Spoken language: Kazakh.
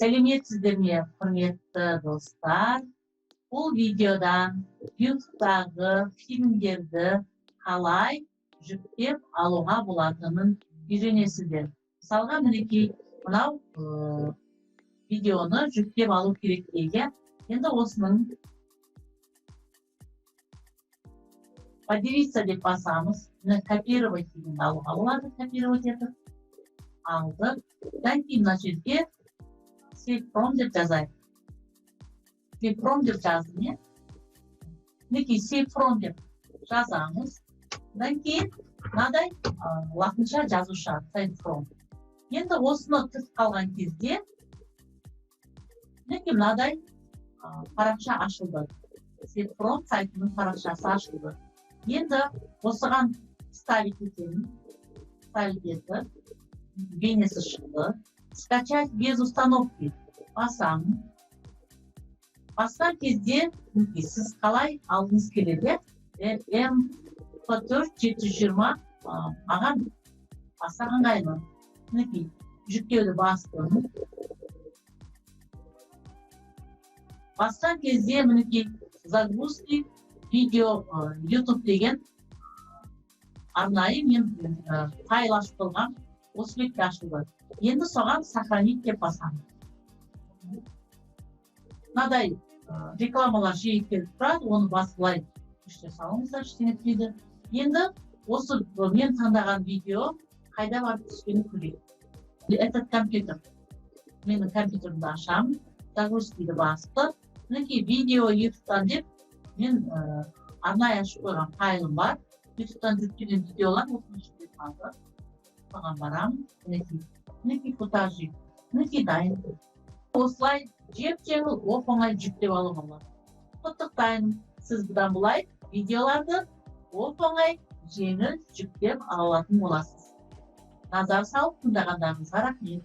Сәлеметсіздер ме, құрметті достар? Бұл видеодан YouTube'дағы фильмдерді қалай жүктеп алуға болатынын үйренесіздер. Мысалға, мінекей мынау видеоны жүктеп алу керек деген. Енді осының поделиться деп басамыз. Копировать дегенді алуға болады. Копировать етіп алдық. Одан кейін мына жерге save from деп жазайық. Save from деп жаздым, не? Мінекей save from деп жазамыз. Одан кейін мынадай латынша жазуша save from. Енді осыны тыс қалған кезде мінекей мынадай парақша ашылды. Save from сайтының парақшасы ашылды. Енді осыған ставить етемін. Ставить етіп, бейнесі шықты. Скачать без установки басамын. Басқан кезде сіз қалай алғыңыз келеді? MP4 720 маған баса ыңғайлы. Мінекей жүктеуді бастым. Басқан кезде мінекей загрузки видео YouTube деген арнайы мен файл ашып қойған. Осы бетте ашылды. Енді соған сохранить деп басамын. Мынадай рекламалар жиі келіп тұрады, оны басылай күште салыңыздар, ештеңе етпейді. Енді осы мен таңдаған видео қайда барып түскенін көрейік. Этот компьютер. Менің компьютерімді ашамын, загрузкиді басты. Мінекей видео YouTube'дан деп мен арнайы ашып қойған файлым бар. YouTube'дан жүктеген видеолар осының ішінде қалды. Соған барамын. Мінекей футажи. Мінекей дайын. Осылай жеп-жеңіл оп-оңай жүктеп алуға болады. Құттықтаймын. Сіз бұдан былай видеоларды оп-оңай жеңіл жүктеп ала алатын боласыз. Назар салып тыңдағандарыңызға рахмет.